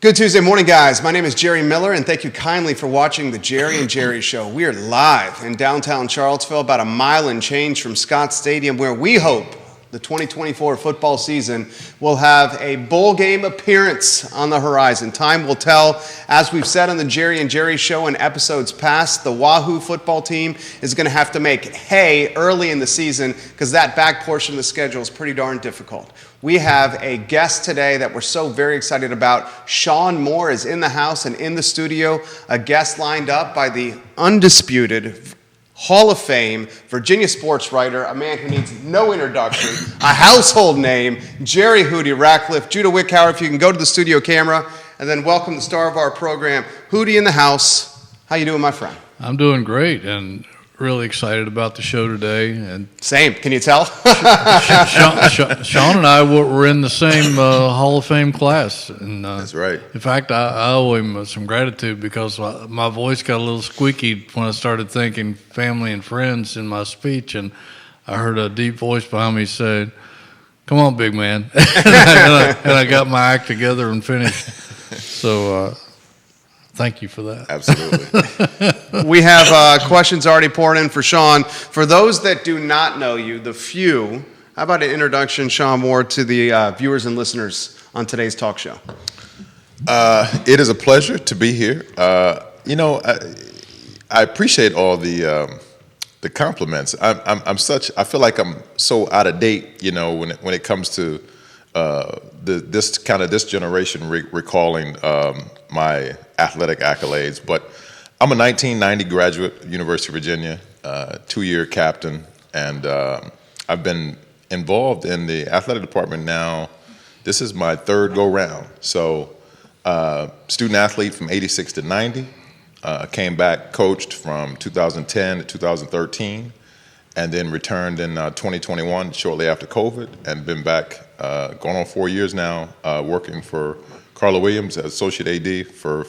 Good Tuesday morning, guys. My name is Jerry Miller, and thank you kindly for watching the Jerry and Jerry Show. We are live in downtown Charlottesville, about a mile and change from Scott Stadium, where we hope the 2024 football season will have a bowl game appearance on the horizon. Time will tell. As we've said on the Jerry and Jerry Show in episodes past, the Wahoo football team is going to have to make hay early in the season because that back portion of the schedule is pretty darn difficult. We have a guest today that we're so very excited about. Shawn Moore is in the house and in the studio, a guest lined up by the undisputed Hall of Fame Virginia sports writer, a man who needs no introduction, a household name, Jerry Hootie Ratcliffe. Judah Wickhauer, if you can go to the studio camera, and then welcome the star of our program, Hootie in the house. How you doing, my friend? I'm doing great and really excited about the show today. And same. Can you tell? Shawn and I were in the same Hall of Fame class. And, that's right. In fact, I owe him some gratitude because my voice got a little squeaky when I started thinking family and friends in my speech, and I heard a deep voice behind me saying, "Come on, big man." and I got my act together and finished. So thank you for that. Absolutely. We have questions already poured in for Shawn. For those that do not know you, the few, how about an introduction, Shawn Moore, to the viewers and listeners on today's talk show? It is a pleasure to be here. I appreciate all the compliments. I feel like I'm so out of date, when it comes to this generation recalling my athletic accolades. But I'm a 1990 graduate, University of Virginia, 2-year captain, and I've been involved in the athletic department now. This is my third go-round. So student athlete from 86 to 90, came back, coached from 2010 to 2013, and then returned in 2021, shortly after COVID, and been back going on 4 years now, working for Carla Williams as Associate AD for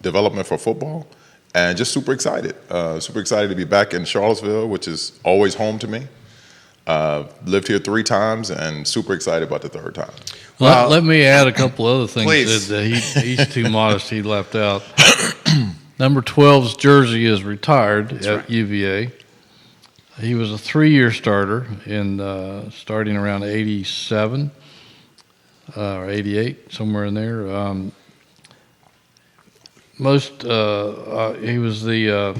development for football, and just super excited to be back in Charlottesville, which is always home to me. Lived here 3 times, and super excited about the third time. Well, let me add a couple other things please. that he's too modest. He left out. Number 12's jersey is retired. That's at right. UVA. He was a 3-year starter starting around 87 or 88, somewhere in there. He was the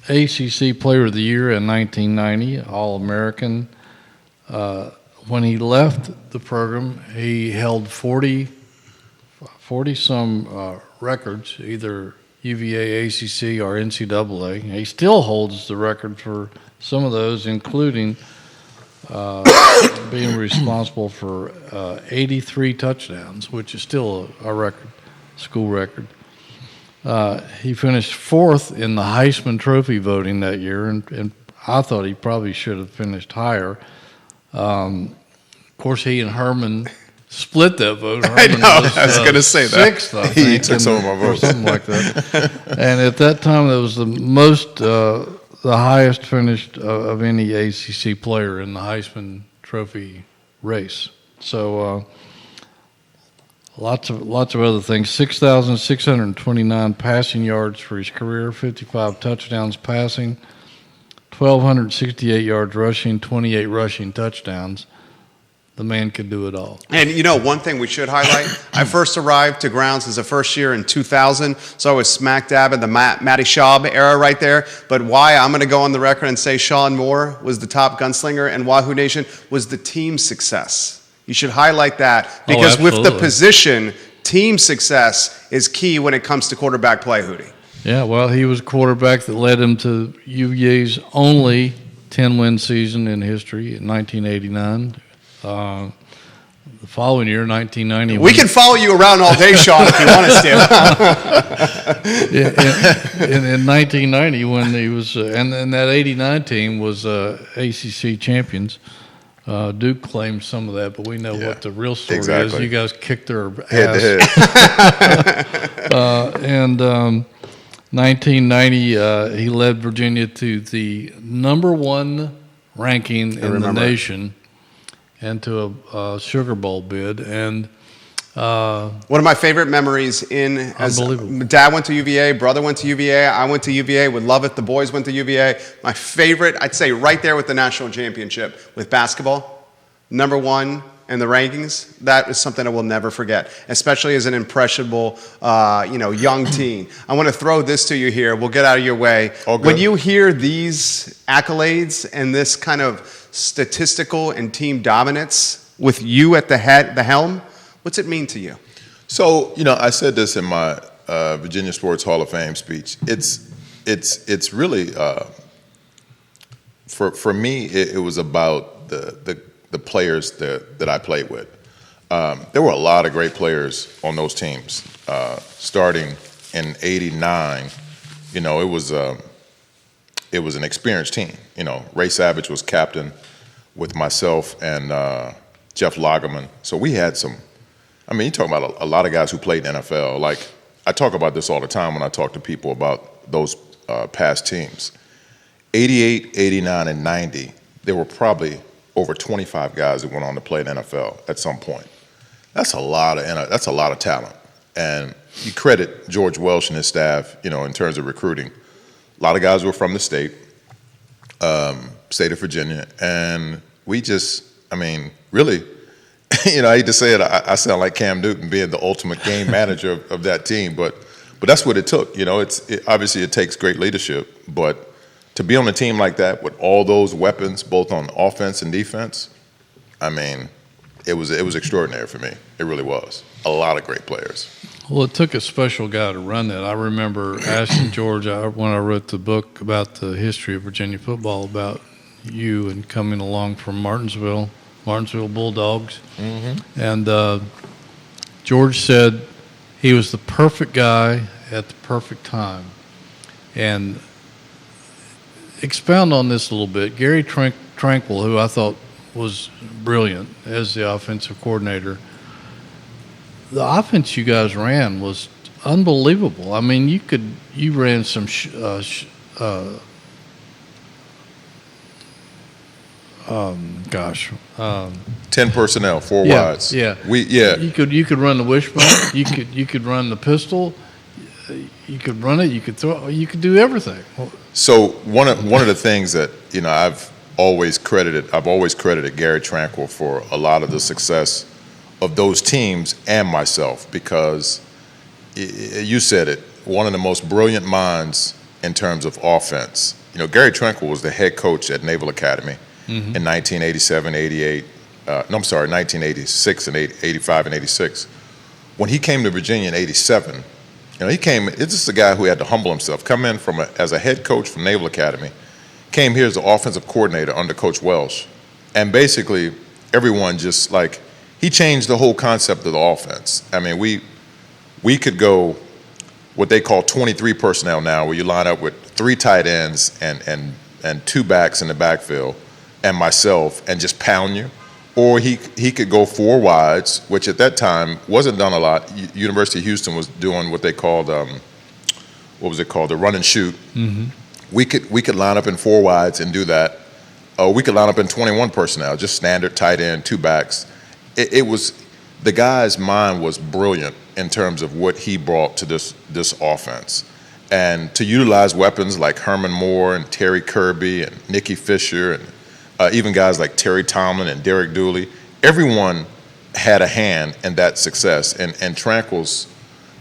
ACC Player of the Year in 1990, All-American. When he left the program, he held 40-some records, either UVA, ACC, or NCAA. He still holds the record for some of those, including being responsible for 83 touchdowns, which is still a record, school record. He finished 4th in the Heisman Trophy voting that year, and I thought he probably should have finished higher. Of course, he and Herman split that vote. Herman I was going to say that. 6th, I think. He took some of my votes. Something like that. And at that time, that was the highest finished of any ACC player in the Heisman Trophy race. So lots of other things. 6,629 passing yards for his career, 55 touchdowns passing, 1,268 yards rushing, 28 rushing touchdowns. The man could do it all. And one thing we should highlight, I first arrived to grounds as a first year in 2000, so I was smack dab in the Matty Schaub era right there. But why I'm going to go on the record and say Shawn Moore was the top gunslinger and Wahoo Nation was the team success. You should highlight that because with the position, team success is key when it comes to quarterback play, Hootie. Yeah, well, he was a quarterback that led him to UVA's only 10-win season in history in 1989. The following year, 1990. We can follow you around all day, Shawn, if you want us to. in 1990, when he was, and that 89 team was ACC champions. Duke claims some of that, but we know what the real story is. You guys kicked their ass. Head to head. And 1990, he led Virginia to the #1 ranking in the nation and to a Sugar Bowl bid. And One of my favorite memories Unbelievable. Dad went to UVA, brother went to UVA, I went to UVA, would love it. The boys went to UVA. My favorite, I'd say right there with the national championship with basketball, number one in the rankings. That is something I will never forget, especially as an impressionable, young teen. I want to throw this to you here. We'll get out of your way. When you hear these accolades and this kind of statistical and team dominance with you at the helm, what's it mean to you? So, I said this in my Virginia Sports Hall of Fame speech. It's really for me. It was about the players that I played with. There were a lot of great players on those teams. Starting in '89, it was an experienced team. Ray Savage was captain with myself and Jeff Lagerman. So we had some. You talk about a lot of guys who played in the NFL. Like, I talk about this all the time when I talk to people about those past teams. 88, 89, and 90, there were probably over 25 guys that went on to play in the NFL at some point. That's a lot of talent. And you credit George Welsh and his staff, in terms of recruiting. A lot of guys were from the state of Virginia. And we just, really, I hate to say it, I sound like Cam Newton being the ultimate game manager of that team, but that's what it took. Obviously it takes great leadership, but to be on a team like that with all those weapons, both on offense and defense, it was extraordinary for me. It really was. A lot of great players. Well, it took a special guy to run that. I remember asking George when I wrote the book about the history of Virginia football about you and coming along from Martinsville Bulldogs. Mm-hmm. And George said he was the perfect guy at the perfect time. And expound on this a little bit. Gary Tranquil, who I thought was brilliant as the offensive coordinator, the offense you guys ran was unbelievable. You ran some 10 personnel, four wides. Yeah. You could run the wishbone. you could run the pistol. You could run it. You could throw. You could do everything. So one of the things that I've always credited Gary Tranquil for a lot of the success of those teams and myself, because you said it, one of the most brilliant minds in terms of offense. Gary Tranquil was the head coach at Naval Academy. Mm-hmm. In 1987, 88, 1986 and 85 and 86. When he came to Virginia in 87, it's just a guy who had to humble himself, come in as a head coach from Naval Academy, came here as the offensive coordinator under Coach Welsh, and basically everyone just he changed the whole concept of the offense. We could go what they call 23 personnel now, where you line up with 3 tight ends and 2 backs in the backfield, and myself, and just pound you. Or he could go 4 wides, which at that time wasn't done a lot. University of Houston was doing what they called, the run and shoot. Mm-hmm. We could line up in 4 wides and do that. We could line up in 21 personnel, just standard tight end, 2 backs. It was, the guy's mind was brilliant in terms of what he brought to this offense. And to utilize weapons like Herman Moore and Terry Kirby and Nicky Fisher and even guys like Terry Tomlin and Derek Dooley, everyone had a hand in that success. And Tranquil's,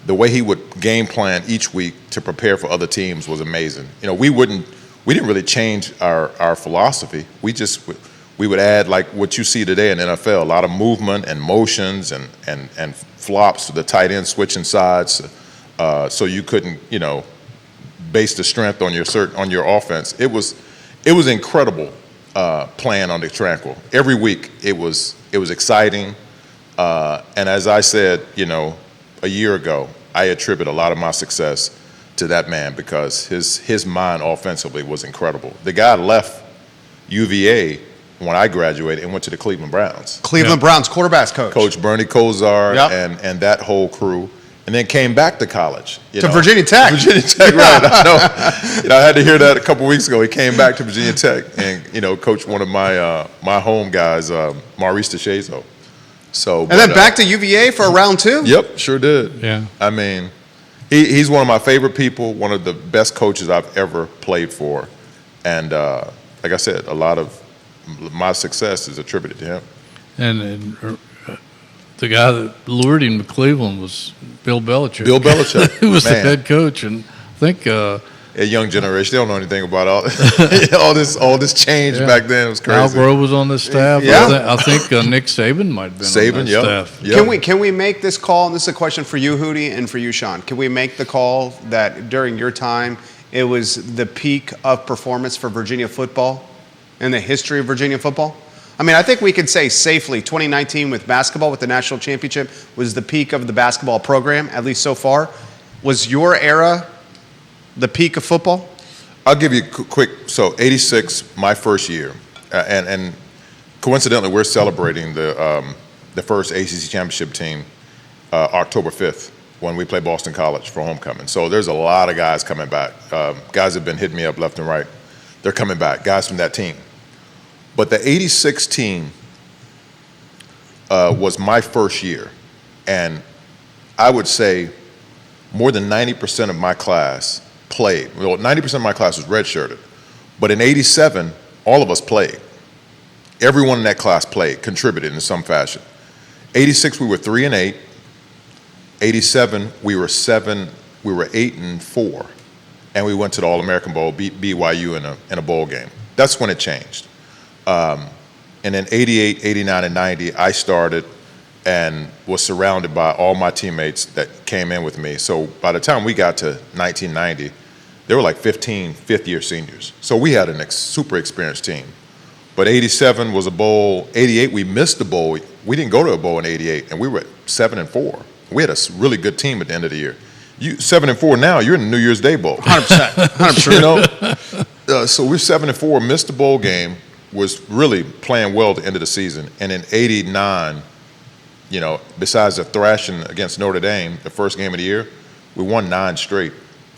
the way he would game plan each week to prepare for other teams was amazing. We didn't really change our philosophy. We would add, like what you see today in the NFL, a lot of movement and motions and flops for the tight end switching sides, so you couldn't base the strength on your offense. It was incredible. Playing under Tranquil. Every week it was exciting, and as I said, a year ago, I attribute a lot of my success to that man, because his mind offensively was incredible. The guy left UVA when I graduated and went to the Cleveland Browns. Browns quarterbacks coach. Coach Bernie Kosar and that whole crew. And then came back to college. Virginia Tech. Virginia Tech, right. I know. I had to hear that a couple weeks ago. He came back to Virginia Tech and, coached one of my home guys, Maurice DeShazo. So, And then back to UVA for a round 2? Yep, sure did. Yeah. I mean, he's one of my favorite people, one of the best coaches I've ever played for. And like I said, a lot of my success is attributed to him. And the guy that lured him to Cleveland was Bill Belichick. Bill Belichick. Who was the Man. head coach. And I think A young generation, they don't know anything about all this change back then. It was crazy. Al Groh was on the staff. Yeah. I think Nick Saban might have been on that staff. Yep. Can we make this call, and this is a question for you, Hootie, and for you, Shawn. Can we make the call that during your time, it was the peak of performance for Virginia football in the history of Virginia football? I mean, I think we could say safely 2019 with basketball, with the national championship, was the peak of the basketball program, at least so far. Was your era the peak of football? I'll give you a quick. So, 86, my first year, and coincidentally, we're celebrating the first ACC championship team October 5th when we play Boston College for homecoming. So there's a lot of guys coming back. Guys have been hitting me up left and right. They're coming back, guys from that team. But the 86 team was my first year, and I would say more than 90% of my class played. Well, 90% of my class was redshirted, but in 87, all of us played. Everyone in that class played, contributed in some fashion. 86, we were 3-8. 87, we were 8-4, and we went to the All-American Bowl, beat BYU in a bowl game. That's when it changed. And then 88, 89, and 90, I started and was surrounded by all my teammates that came in with me. So by the time we got to 1990, there were like 15 fifth-year seniors. So we had a super experienced team. But 87 was a bowl. 88, we missed the bowl. We didn't go to a bowl in 88, and we were at 7-4. We had a really good team at the end of the year. 7-4 now, you're in the New Year's Day Bowl. 100%. 100%. You know? So we're 7-4, missed the bowl game, was really playing well at the end of the season. And in 89, you know, besides the thrashing against Notre Dame, the first game of the year, we won 9 straight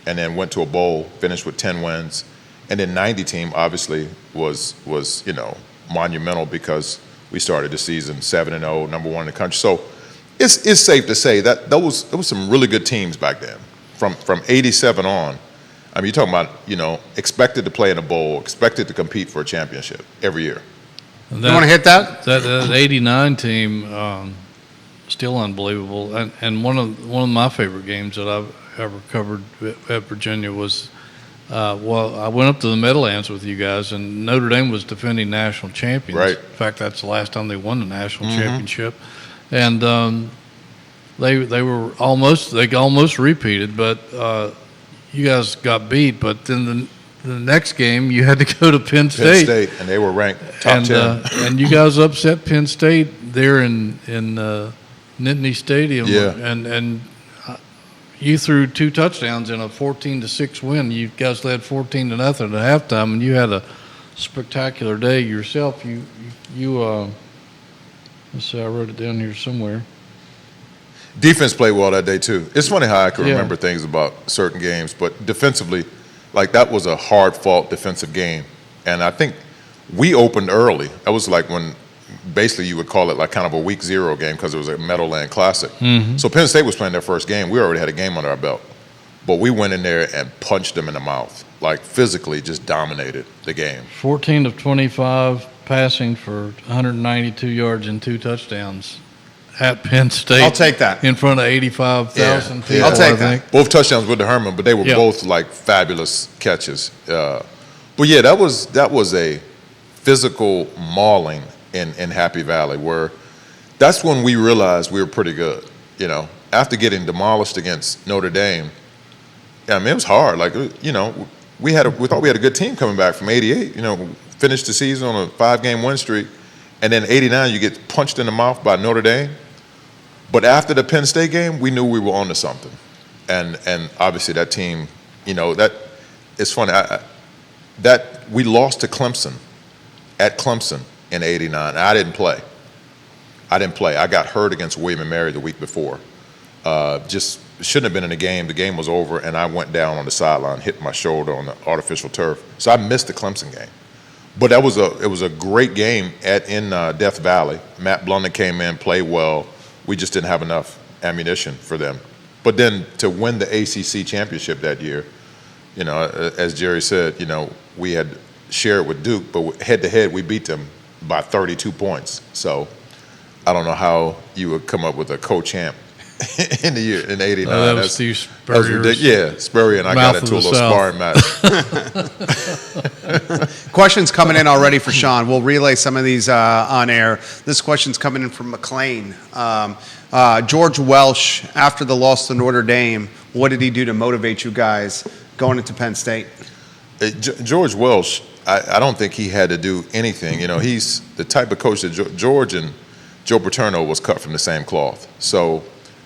and then went to a bowl, finished with 10 wins. And then 90 team obviously was you know, monumental because we started the season 7-0, number 1 in the country. So it's safe to say that there was some really good teams back then. From 87 on, I mean, you're talking about, you know, expected to play in a bowl, expected to compete for a championship every year. You want to hit that? That 89 team, still unbelievable. And one of my favorite games that I've ever covered at Virginia was, well, I went up to the Meadowlands with you guys, and Notre Dame was defending national champions. Right. In fact, that's the last time they won the national championship. And they almost repeated, but you guys got beat. But then the next game, you had to go to Penn State. Penn State, and they were ranked top 10. And you guys upset Penn State there in Nittany Stadium. Yeah. And you threw 2 touchdowns in a 14-6 win. You guys led 14-0 at halftime, and you had a spectacular day yourself. You let's see, I wrote it down here somewhere. Defense played well that day too. It's funny how I can remember things about certain games, but defensively, like that was a hard-fought defensive game, and I think we opened early. That was like when basically you would call it like kind of a week 0 game because it was a Meadowland Classic. So Penn State was playing their first game. We already had a game under our belt, but we went in there and punched them in the mouth, like physically just dominated the game. 14 of 25 passing for 192 yards and 2 touchdowns at Penn State. I'll take that. In front of 85,000 people, I'll take I think. that. Both touchdowns with the Herman, but they were both like fabulous catches. But yeah, that was a physical mauling in Happy Valley, where that's when we realized we were pretty good. You know, after getting demolished against Notre Dame, I mean, it was hard. Like, you know, we thought we had a good team coming back from 88. You know, finished the season on a 5-game win streak, and then 89 you get punched in the mouth by Notre Dame. But after the Penn State game, we knew we were onto something, and obviously that team, you know, that it's funny that we lost to Clemson at Clemson in '89. I didn't play. I got hurt against William & Mary the week before. Just shouldn't have been in the game. The game was over, and I went down on the sideline, hit my shoulder on the artificial turf. So I missed the Clemson game. But it was a great game in Death Valley. Matt Blunden came in, played well. We just didn't have enough ammunition for them. But then to win the ACC championship that year, as Jerry said, we had shared with Duke, but head to head we beat them by 32 points. So I don't know how you would come up with a co-champ in '89. That was Steve Spurrier's ridiculous. Yeah, Spurrier and I got into a little sparring match. Questions coming in already for Shawn. We'll relay some of these on air. This question's coming in from McLean. George Welsh, after the loss to Notre Dame, what did he do to motivate you guys going into Penn State? George Welsh, I don't think he had to do anything. He's the type of coach that George and Joe Paterno was cut from the same cloth. So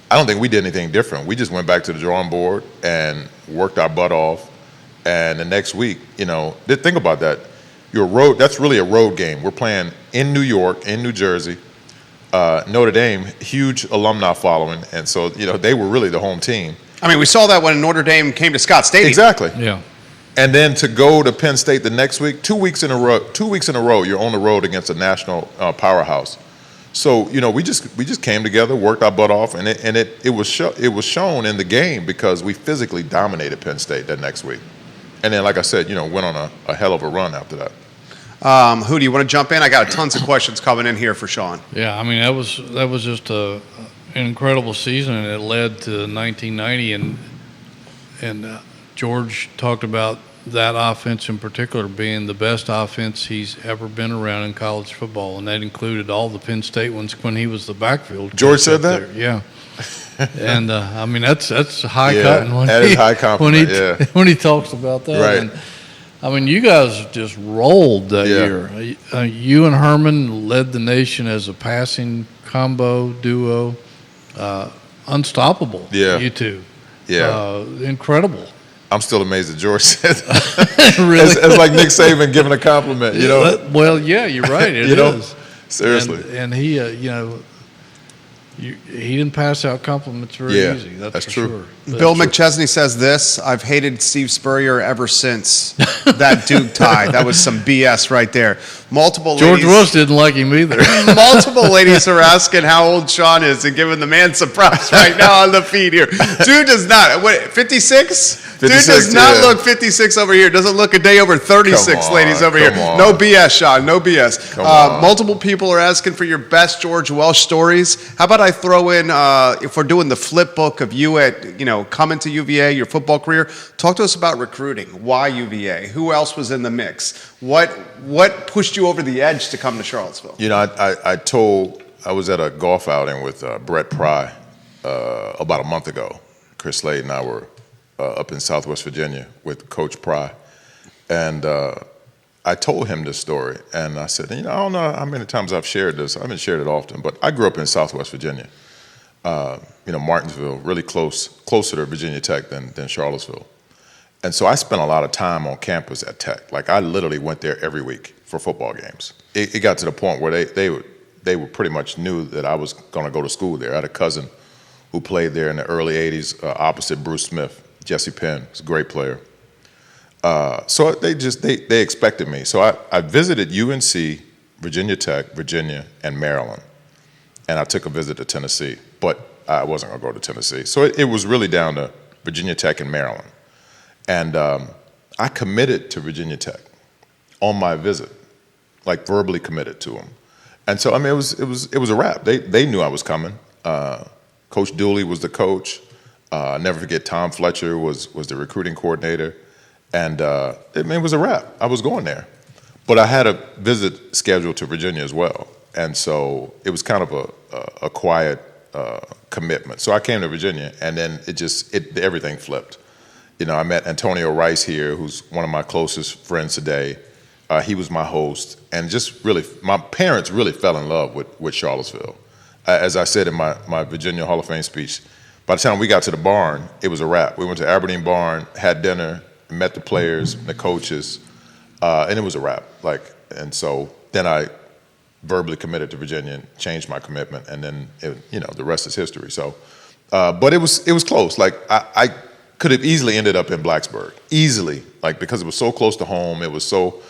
I don't think we did anything different. We just went back to the drawing board and worked our butt off. And the next week, think about that. That's really a road game. We're playing in New York, in New Jersey. Notre Dame, huge alumni following. And so, they were really the home team. I mean, we saw that when Notre Dame came to Scott Stadium. Exactly. Yeah. And then to go to Penn State the next week, 2 weeks in a row, you're on the road against a national powerhouse. So we just came together, worked our butt off, and it was shown in the game because we physically dominated Penn State that next week. And then, like I said, went on a hell of a run after that. Who do you want to jump in? I got tons of questions coming in here for Shawn. Yeah, I mean that was just an incredible season, and it led to 1990, and George talked about that offense in particular being the best offense he's ever been around in college football, and that included all the Penn State ones when he was the backfield. George said that? There. Yeah. And I mean that's high cotton high compliment, when he talks about that. Right. And, I mean, you guys just rolled that year. You and Herman led the nation as a passing combo duo, unstoppable. Yeah. You two. Yeah. Incredible. I'm still amazed that George said that. Really? It's like Nick Saban giving a compliment, Well, yeah, you're right. It is. Seriously. And he, he didn't pass out compliments very easy. That's for true. Sure. Bill McChesney says this: I've hated Steve Spurrier ever since that Duke tie. That was some BS right there. George Welsh didn't like him either. Multiple ladies are asking how old Shawn is and giving the man some props right now on the feed here. Dude does not. What, 56? Dude does not look 56 over here. Doesn't look a day over 36, ladies over here. On. No BS, Shawn. No BS. Multiple people are asking for your best George Welsh stories. How about I throw in, if we're doing the flip book of you at, coming to UVA, your football career, talk to us about recruiting. Why UVA? Who else was in the mix? What pushed you over the edge to come to Charlottesville? I was at a golf outing with Brett Pry about a month ago. Chris Slade and I were up in Southwest Virginia with Coach Pry. And I told him this story. And I said, I don't know how many times I've shared this. I haven't shared it often. But I grew up in Southwest Virginia. Martinsville, really closer to Virginia Tech than Charlottesville. And so I spent a lot of time on campus at Tech. Like, I literally went there every week for football games. It got to the point where they were pretty much knew that I was going to go to school there. I had a cousin who played there in the early 80s opposite Bruce Smith. Jesse Penn was a great player. So they expected me. So I visited UNC, Virginia Tech, Virginia, and Maryland. And I took a visit to Tennessee. But I wasn't going to go to Tennessee. So it was really down to Virginia Tech and Maryland. And I committed to Virginia Tech on my visit, like verbally committed to them. And so, I mean, it was a wrap. They knew I was coming. Coach Dooley was the coach. I'll never forget Tom Fletcher was the recruiting coordinator. And it was a wrap. I was going there. But I had a visit scheduled to Virginia as well. And so it was kind of a quiet commitment. So I came to Virginia, and then everything flipped. I met Antonio Rice here, who's one of my closest friends today. He was my host, and just really, my parents really fell in love with Charlottesville. As I said in my Virginia Hall of Fame speech, by the time we got to the barn, it was a wrap. We went to Aberdeen Barn, had dinner, met the players, the coaches, and it was a wrap. And so then I verbally committed to Virginia and changed my commitment, and then the rest is history. So, but it was close. Like I could have easily ended up in Blacksburg, easily, because it was so close to home. It was so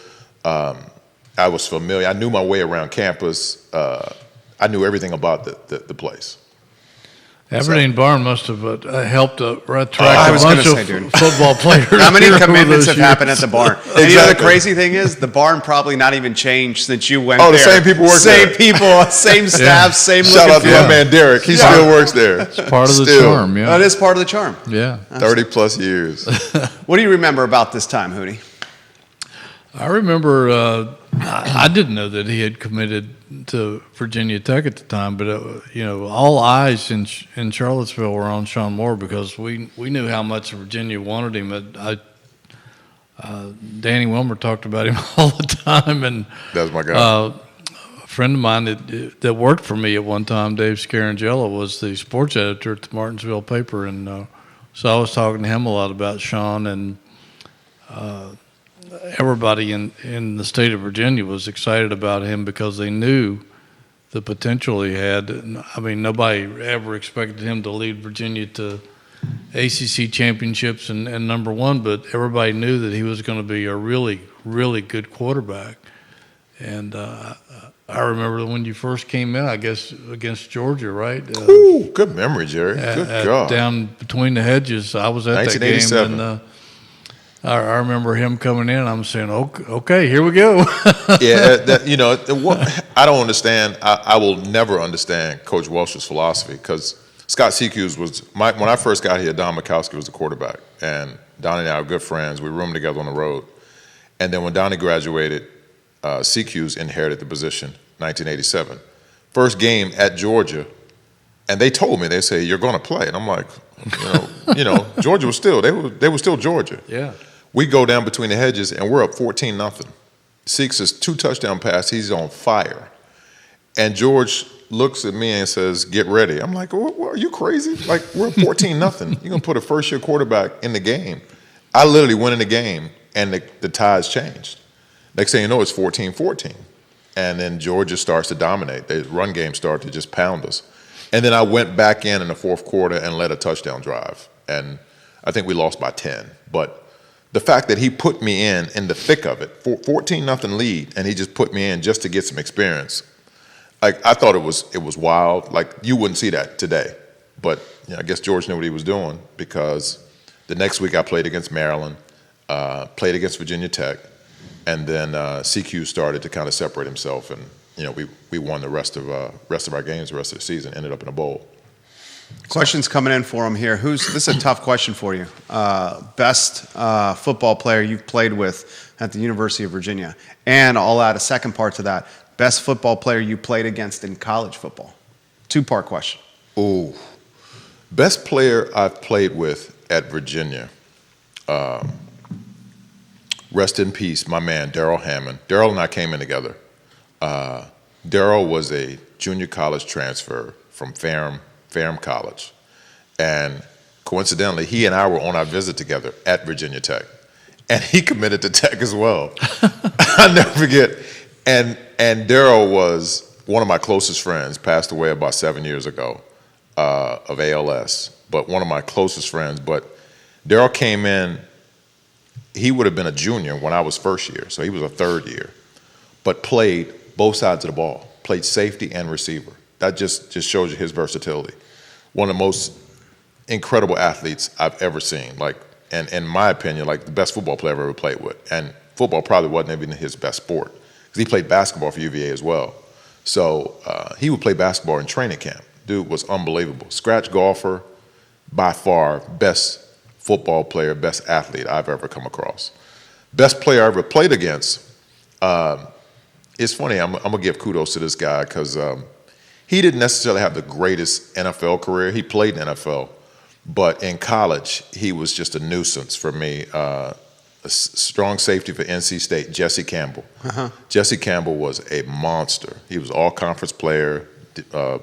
I was familiar. I knew my way around campus. I knew everything about the place. Aberdeen Barn must have helped attract I a was bunch gonna of say, dude. football players. How many here over commitments those have happened at years. the barn? And you know the crazy thing is, the barn probably not even changed since you went there. Oh, the same people work there. Same people, same staff, same Shout out to looking my man Derek. He still works there. It's part of the Still. charm, yeah. That is part of the charm. Yeah. 30 plus years. What do you remember about this time, Hootie? I remember I didn't know that he had committed to Virginia Tech at the time, but all eyes in Charlottesville were on Shawn Moore because we knew how much Virginia wanted him. Danny Wilmer talked about him all the time, and That's my guy. a friend of mine that worked for me at one time, Dave Scarangella, was the sports editor at the Martinsville paper, and so I was talking to him a lot about Shawn, and everybody in the state of Virginia was excited about him because they knew the potential he had. I mean, nobody ever expected him to lead Virginia to ACC championships and number one, but everybody knew that he was going to be a really, really good quarterback. And I remember when you first came in, I guess, against Georgia, right? Ooh, good memory, Jerry. Good God. Down between the hedges. I was at that game. 1987. And I remember him coming in. I'm saying, okay, here we go. I don't understand. I will never understand Coach Welch's philosophy because Scott Seacuse when I first got here, Don Mikowski was the quarterback. And Donnie and I were good friends. We roomed together on the road. And then when Donnie graduated, Seacuse inherited the position, 1987. First game at Georgia, and they told me, they say, you're going to play. And I'm like, Georgia was still, they were still Georgia. Yeah. We go down between the hedges, and we're up 14-0. Seeks is 2 touchdown pass. He's on fire. And George looks at me and says, get ready. I'm like, what, are you crazy? Like, we're up 14-0. You're going to put a first-year quarterback in the game. I literally went in the game, and the tides changed. Next thing you know, it's 14-14. And then Georgia starts to dominate. The run game started to just pound us. And then I went back in the fourth quarter and led a touchdown drive. And I think we lost by 10. But the fact that he put me in the thick of it, 14-0 lead, and he just put me in just to get some experience. Like, I thought it was wild. Like, you wouldn't see that today. But I guess George knew what he was doing because the next week I played against Maryland, played against Virginia Tech, and then CQ started to kind of separate himself, and we won the rest of our games, the rest of the season, ended up in a bowl. Questions coming in for him here. This is a tough question for you. Best football player you've played with at the University of Virginia, and I'll add a second part to that. Best football player you played against in college football. 2-part question. Ooh, best player I've played with at Virginia. Rest in peace, my man, Darrell Hammond. Darrell and I came in together. Darrell was a junior college transfer from Ferrum College. And coincidentally, he and I were on our visit together at Virginia Tech. And he committed to Tech as well. I'll never forget. And Darrell was one of my closest friends, passed away about 7 years ago of ALS, but one of my closest friends. But Darrell came in, he would have been a junior when I was first year, so he was a third year, but played both sides of the ball, played safety and receiver. That just shows you his versatility. One of the most incredible athletes I've ever seen, and in my opinion, like the best football player I've ever played with. And football probably wasn't even his best sport, because he played basketball for UVA as well. So he would play basketball in training camp. Dude was unbelievable. Scratch golfer, by far, best football player, best athlete I've ever come across. Best player I ever played against. It's funny, I'm going to give kudos to this guy because he didn't necessarily have the greatest NFL career. He played in NFL, but in college, he was just a nuisance for me. A strong safety for NC State, Jesse Campbell. Jesse Campbell was a monster. He was all-conference player,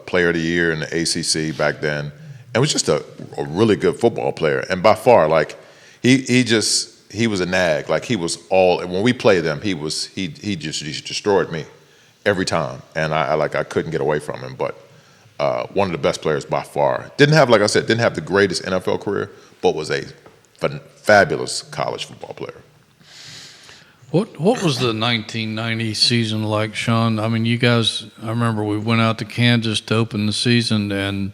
player of the year in the ACC back then, and was just a really good football player. And by far, like he was a nag. Like he was all. When we played them, he just destroyed me every time, and I couldn't get away from him. But one of the best players by far. Didn't have the greatest NFL career, but was a fabulous college football player. What was the 1990 season like, Shawn? I mean, you guys, I remember we went out to Kansas to open the season, and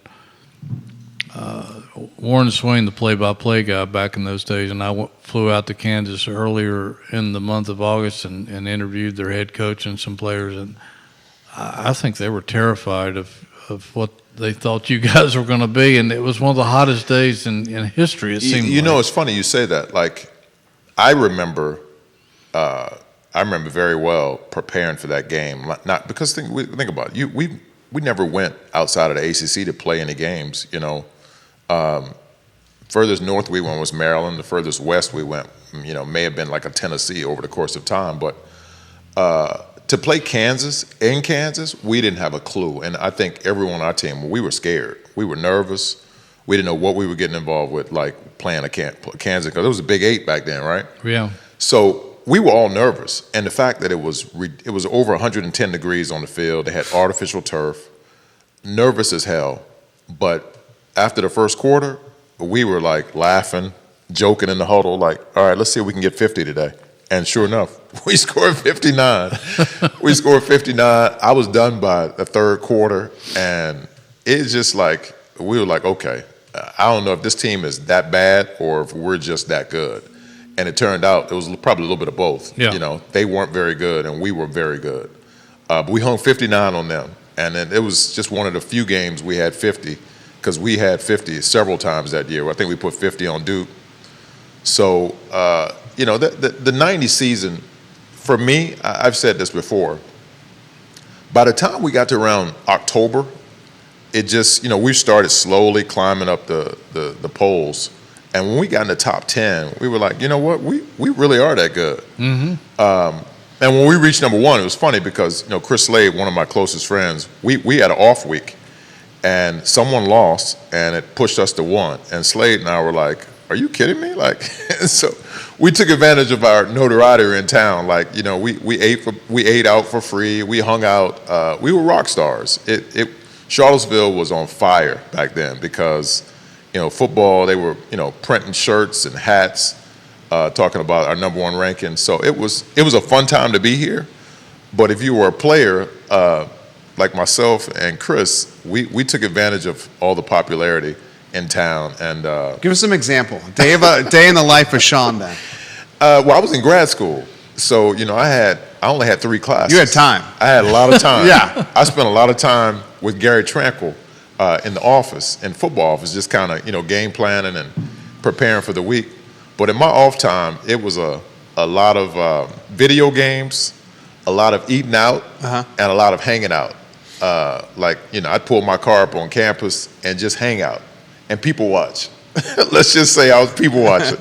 Warren Swain, the play-by-play guy back in those days, and I flew out to Kansas earlier in the month of August and interviewed their head coach and some players, and I think they were terrified of what they thought you guys were going to be, and it was one of the hottest days in history, it seemed You like. know, it's funny you say that. Like, I remember very well preparing for that game. Not because think about it. We never went outside of the ACC to play any games. You know, furthest north we went was Maryland. The furthest west we went, you know, may have been like a Tennessee over the course of time. But to play Kansas, we didn't have a clue. And I think everyone on our team, we were scared. We were nervous. We didn't know what we were getting involved with, like playing a Kansas, because it was a Big 8 back then, right? Yeah. So we were all nervous. And the fact that it was over 110 degrees on the field, they had artificial turf, nervous as hell. But after the first quarter, we were like laughing, joking in the huddle, like, all right, let's see if we can get 50 today. And sure enough, we scored 59. We scored 59. I was done by the third quarter, and it's just like, we were like, okay, I don't know if this team is that bad or if we're just that good. And it turned out it was probably a little bit of both. Yeah. You know, they weren't very good, and we were very good. But we hung 59 on them. And then it was just one of the few games we had 50, because we had 50 several times that year. I think we put 50 on Duke. So, you know, the 90 season, for me, I've said this before, by the time we got to around October, it just, you know, we started slowly climbing up the polls. And when we got in the top 10, we were like, you know what, we really are that good. Mm-hmm. And when we reached number one, it was funny because, you know, Chris Slade, one of my closest friends, we had an off week. And someone lost, and it pushed us to one. And Slade and I were like, are you kidding me? Like, so we took advantage of our notoriety in town. Like, you know, we ate out for free. We hung out. We were rock stars. Charlottesville was on fire back then because, you know, football, they were, you know, printing shirts and hats, talking about our number one ranking. So it was a fun time to be here. But if you were a player, like myself and Chris, we took advantage of all the popularity in town. And Give us some example. Day in the life of Shawn then. well, I was in grad school, so you know I only had 3 classes. You had time. I had a lot of time. Yeah. I spent a lot of time with Gary Tranquil in the office, in football office, just kind of, you know, game planning and preparing for the week. But in my off time, it was a lot of video games, a lot of eating out, and a lot of hanging out. Like, you know, I'd pull my car up on campus and just hang out and people watch. Let's just say I was people watching.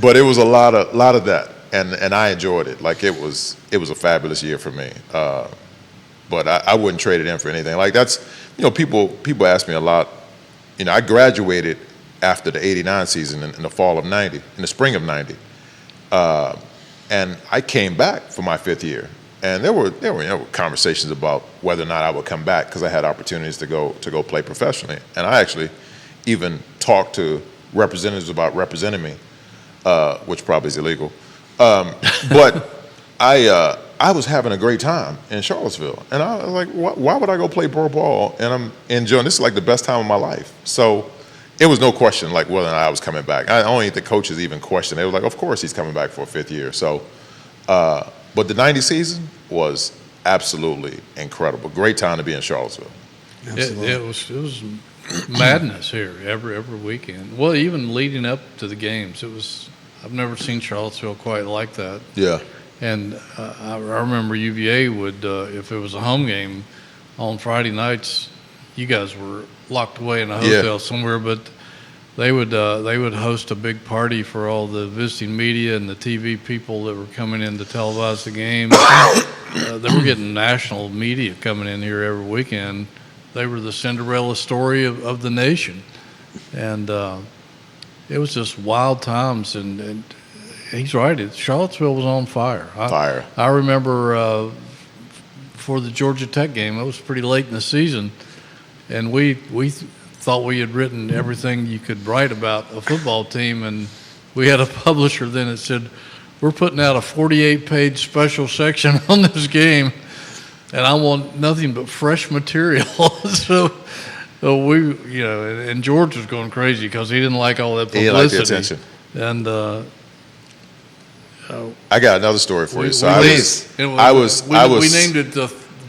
But it was a lot of that, and I enjoyed it. Like, it was a fabulous year for me. But I wouldn't trade it in for anything. Like, that's, you know, people ask me a lot. You know, I graduated after the '89 season in the fall of '90, in the spring of '90, and I came back for my 5th year. And there were you know, conversations about whether or not I would come back because I had opportunities to go play professionally. And I actually even talked to representatives about representing me, which probably is illegal. But I was having a great time in Charlottesville, and I was like, why would I go play pro ball? And I'm enjoying this. Is like the best time of my life. So it was no question like whether or not I was coming back. I don't think the coaches even questioned. They were like, of course he's coming back for a 5th year. So. But the '90 season was absolutely incredible. Great time to be in Charlottesville. It was madness here every weekend. Well, even leading up to the games, I've never seen Charlottesville quite like that. Yeah. And I remember UVA would, if it was a home game on Friday nights, you guys were locked away in a hotel somewhere, but they would host a big party for all the visiting media and the TV people that were coming in to televise the game. They were getting national media coming in here every weekend. They were the Cinderella story of the nation. And it was just wild times. And he's right. Charlottesville was on fire. I remember for the Georgia Tech game, it was pretty late in the season, and we thought we had written everything you could write about a football team, and we had a publisher then that said, we're putting out a 48-page special section on this game, and I want nothing but fresh material. So we, and George was going crazy because he didn't like all that publicity. He liked the attention. And I got another story for you. So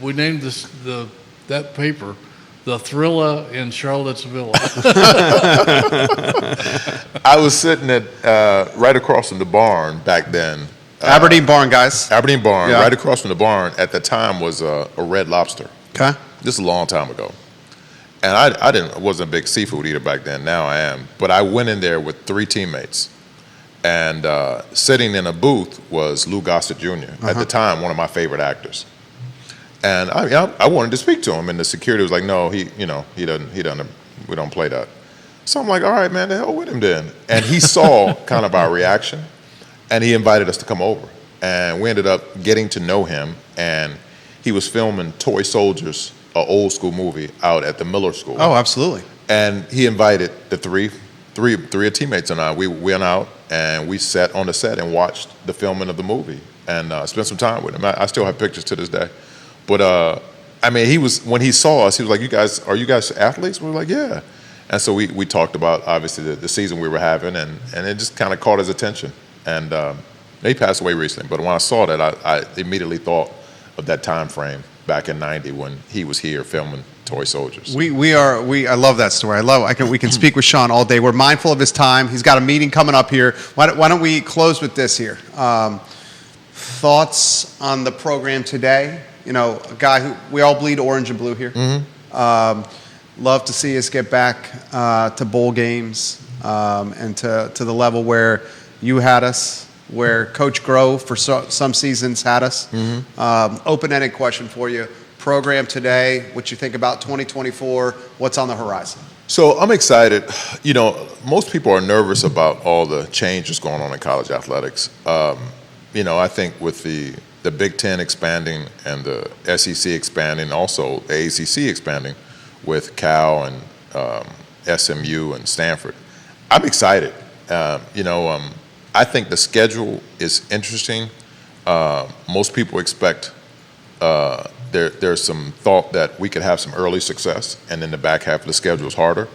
we named that paper the Thrilla in Charlottesville. I was sitting at right across from the barn back then. Aberdeen Barn, guys. Aberdeen Barn, Yeah. right across from the barn. At the time was a Red Lobster. Okay. This is a long time ago, and I wasn't a big seafood eater back then. Now I am, but I went in there with 3 teammates, and sitting in a booth was Lou Gossett Jr. At the time, one of my favorite actors. And I wanted to speak to him, and the security was like, "No, he doesn't. We don't play that." So I'm like, "All right, man, the hell with him then." And he saw kind of our reaction, and he invited us to come over, and we ended up getting to know him. And he was filming Toy Soldiers, an old school movie, out at the Miller School. Oh, absolutely. And he invited the three teammates and I. We went out and we sat on the set and watched the filming of the movie and spent some time with him. I still have pictures to this day. But when he saw us, he was like, "Are you guys athletes?" We were like, "Yeah." And so we talked about obviously the season we were having, and it just kind of caught his attention. And he passed away recently, but when I saw that, I immediately thought of that time frame back in '90 when he was here filming Toy Soldiers. I love that story. We can speak with Shawn all day. We're mindful of his time. He's got a meeting coming up here. Why don't we close with this here? Thoughts on the program today? A guy who we all bleed orange and blue here. Love to see us get back to bowl games and to the level where you had us, where Coach Grove for some seasons had us. Open-ended question for you. Program today, what you think about 2024, what's on the horizon? So I'm excited. Most people are nervous about all the changes going on in college athletics. I think with the Big Ten expanding and the SEC expanding, also the ACC expanding with Cal and SMU and Stanford, I'm excited. I think the schedule is interesting. Most people expect there's some thought that we could have some early success, and then the back half of the schedule is harder.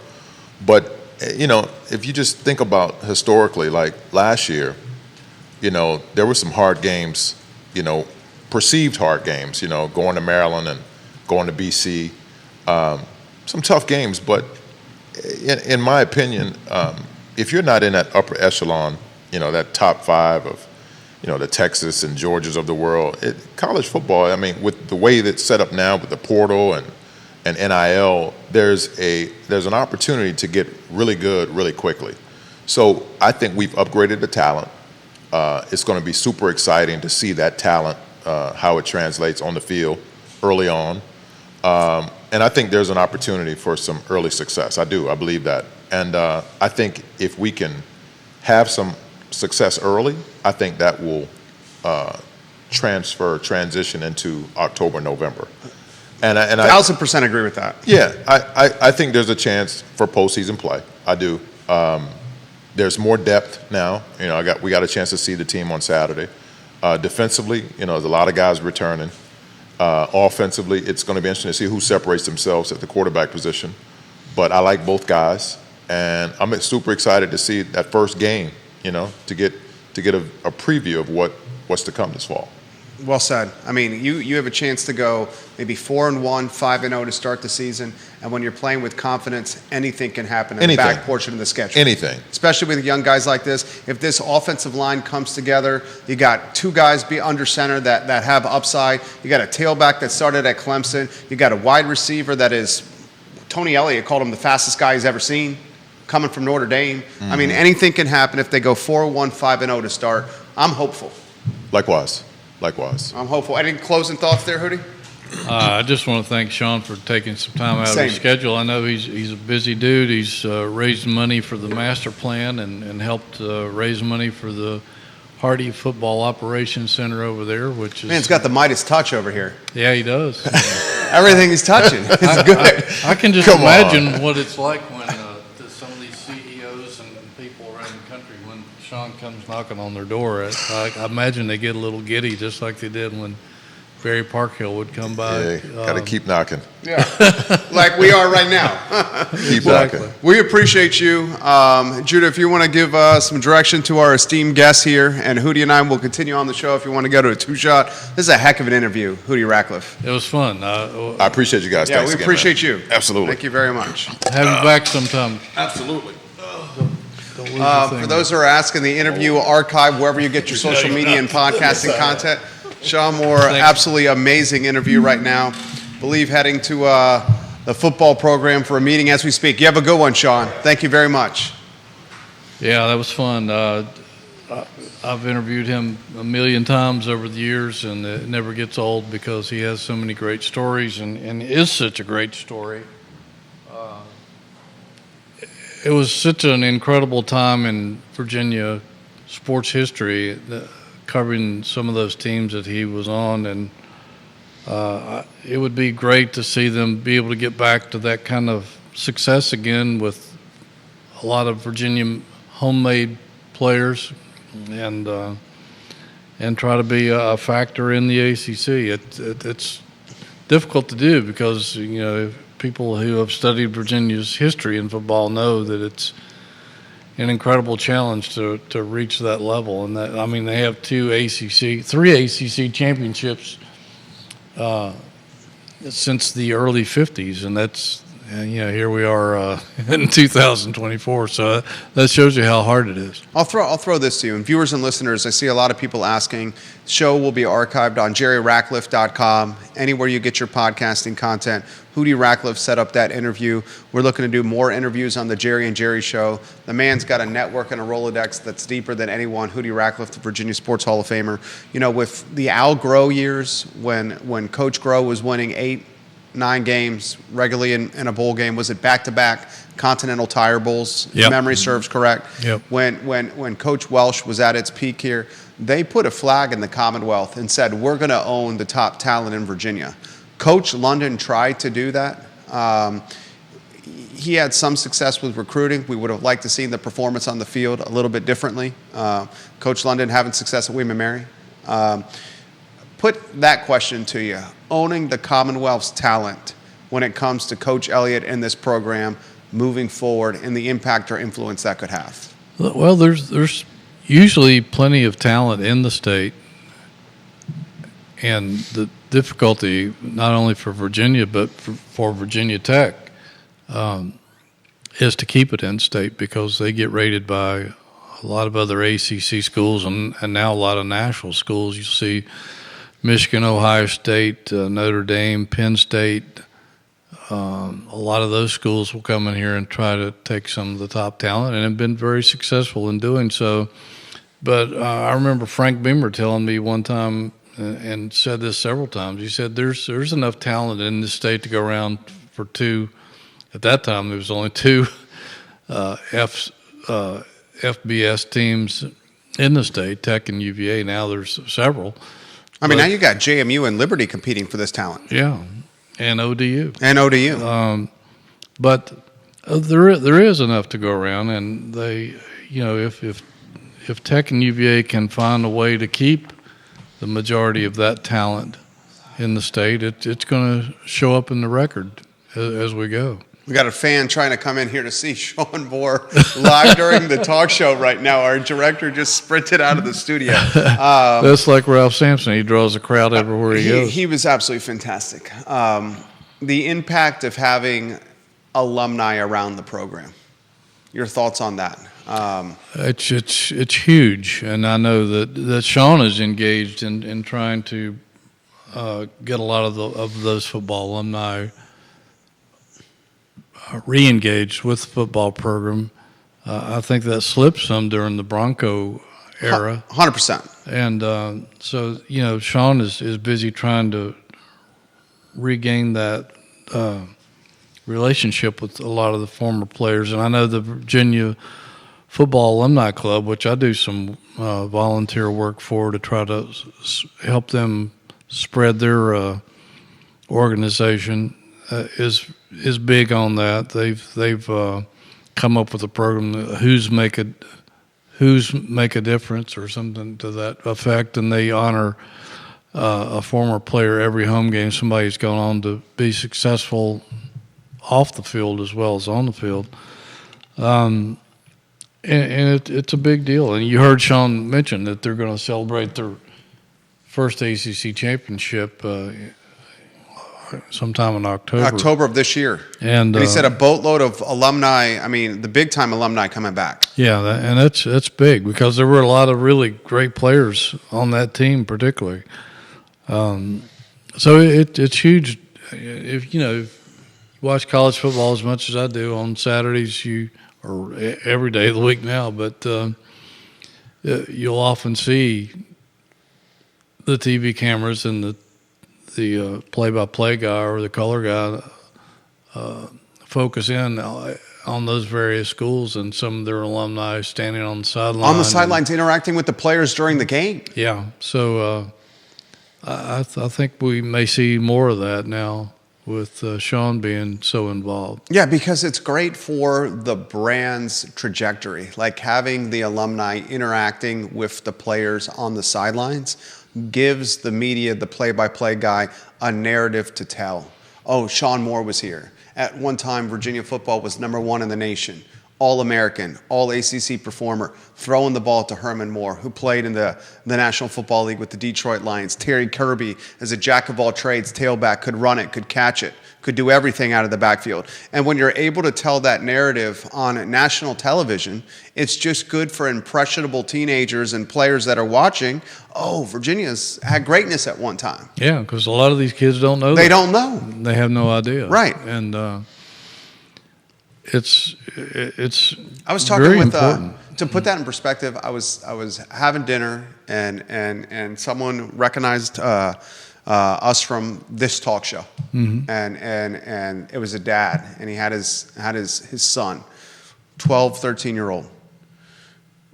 But if you just think about historically, like last year, there were some hard games. Perceived hard games. Going to Maryland and going to BC, some tough games. But in my opinion, if you're not in that upper echelon, that top 5 of the Texas and Georgias of the world. College football, with the way that's set up now with the portal and NIL, there's an opportunity to get really good really quickly. So I think we've upgraded the talent. It's going to be super exciting to see that talent, how it translates on the field early on. And I think there's an opportunity for some early success. I believe that. And I think if we can have some success early, I think that will transition into October, November. And I 1,000% agree with that. Yeah, I think there's a chance for postseason play. I do. There's more depth now. We got a chance to see the team on Saturday. Defensively, there's a lot of guys returning. Offensively, it's going to be interesting to see who separates themselves at the quarterback position. But I like both guys, and I'm super excited to see that first game. To get a preview of what's to come this fall. Well said. You have a chance to go maybe 4-1, 5-0 to start the season, and when you're playing with confidence, anything can happen in the back portion of the schedule. Anything. Especially with young guys like this. If this offensive line comes together, you got 2 guys be under center that have upside. You got a tailback that started at Clemson. You got a wide receiver that is, Tony Elliott called him the fastest guy he's ever seen, coming from Notre Dame. Anything can happen if they go 4-1, 5-0 to start. I'm hopeful. Likewise. I'm hopeful. Any closing thoughts there, Hootie? I just want to thank Shawn for taking some time out of his schedule. I know he's a busy dude. He's raised money for the master plan and helped raise money for the Hardy Football Operations Center over there, which is... Man's got the Midas touch over here. Yeah, he does. Everything he's touching is good. I can just imagine what it's like when some of these CEOs and people around the country, when Shawn comes knocking on their door, I imagine they get a little giddy, just like they did when Barry Parkhill would come by. Yeah, got to keep knocking. Yeah, like we are right now. Keep knocking. We appreciate you. Judah, if you want to give some direction to our esteemed guests here, and Hootie and I will continue on the show if you want to go to a two-shot. This is a heck of an interview, Hootie Ratcliffe. It was fun. I appreciate you guys. Yeah, Thanks we again, appreciate man. you. Absolutely. Thank you very much. Have you back sometime. Absolutely. Don't lose your thing. For those who are asking, the interview archive wherever you get your social media and podcasting content. Shawn Moore, absolutely amazing interview right now. Believe heading to the football program for a meeting as we speak. You have a good one, Shawn. Thank you very much. Yeah, that was fun. I've interviewed him a million times over the years, and it never gets old because he has so many great stories and is such a great story. It was such an incredible time in Virginia sports history, covering some of those teams that he was on, and it would be great to see them be able to get back to that kind of success again with a lot of Virginia homemade players, and try to be a factor in the ACC. It's difficult to do because people who have studied Virginia's history in football know that it's an incredible challenge to reach that level. And they have three ACC championships since the early 50s, and that's, here we are in 2024. So that shows you how hard it is. I'll throw this to you. And viewers and listeners, I see a lot of people asking. The show will be archived on jerryratcliffe.com, anywhere you get your podcasting content. Hootie Ratcliffe set up that interview. We're looking to do more interviews on the Jerry and Jerry Show. The man's got a network and a Rolodex that's deeper than anyone. Hootie Ratcliffe, the Virginia Sports Hall of Famer. With the Al Groh years, when Coach Groh was winning 8-9 games regularly in a bowl game, was it back-to-back Continental Tire Bowls? Yep. Memory serves correct. Yep. When Coach Welsh was at its peak here, they put a flag in the Commonwealth and said, we're going to own the top talent in Virginia. Coach London tried to do that. He had some success with recruiting. We would have liked to see the performance on the field a little bit differently. Coach London having success at William & Mary. Put that question to you. Owning the Commonwealth's talent when it comes to Coach Elliott and this program moving forward and the impact or influence that could have. Well, there's usually plenty of talent in the state, and the difficulty not only for Virginia but for Virginia Tech is to keep it in state, because they get rated by a lot of other ACC schools and now a lot of national schools. You see Michigan, Ohio State, Notre Dame, Penn State. A lot of those schools will come in here and try to take some of the top talent, and have been very successful in doing so. But I remember Frank Beamer telling me one time, and said this several times. He said there's enough talent in this state to go around for two. At that time, there was only two FBS teams in the state, Tech and UVA. Now there's several. Now you got JMU and Liberty competing for this talent. Yeah, and ODU. But there is enough to go around, and they, if Tech and UVA can find a way to keep the majority of that talent in the state, it's going to show up in the record as we go. We got a fan trying to come in here to see Shawn Moore live during the talk show right now. Our director just sprinted out of the studio. That's like Ralph Sampson. He draws a crowd everywhere he goes. He was absolutely fantastic. The impact of having alumni around the program. Your thoughts on that? It's huge, and I know that Shawn is engaged in trying to get a lot of those football alumni re-engaged with the football program. I think that slipped some during the Bronco era. 100%. And so Shawn is busy trying to regain that relationship with a lot of the former players, and I know the Virginia Football Alumni Club, which I do some volunteer work for to try to help them spread their organization, is big on that. They've come up with a program, who's make a difference or something to that effect, and they honor a former player every home game. Somebody's gone on to be successful off the field as well as on the field. And it's a big deal. And you heard Shawn mention that they're going to celebrate their first ACC championship sometime in October. October of this year. And he said a boatload of alumni, I mean, the big-time alumni coming back. Yeah, and that's big because there were a lot of really great players on that team particularly. So it's huge. If you watch college football as much as I do on Saturdays, or every day of the week now, but you'll often see the TV cameras and the play-by-play guy or the color guy focus in on those various schools and some of their alumni standing on the sideline. On the sidelines, interacting with the players during the game. Yeah, so I think we may see more of that now with Shawn being so involved. Yeah, because it's great for the brand's trajectory, like having the alumni interacting with the players on the sidelines gives the media, the play-by-play guy, a narrative to tell. Oh, Shawn Moore was here. At one time, Virginia football was #1 in the nation. All-American, all-ACC performer, throwing the ball to Herman Moore, who played in the National Football League with the Detroit Lions. Terry Kirby, as a jack-of-all-trades tailback, could run it, could catch it, could do everything out of the backfield. And when you're able to tell that narrative on national television, it's just good for impressionable teenagers and players that are watching. Oh, Virginia's had greatness at one time. Yeah, because a lot of these kids don't know. They don't know. They have no idea. Right. And it's I was talking very with important. to put that in perspective. I was having dinner and someone recognized us from this talk show, and it was a dad, and he had his son, 12, 13-year-old,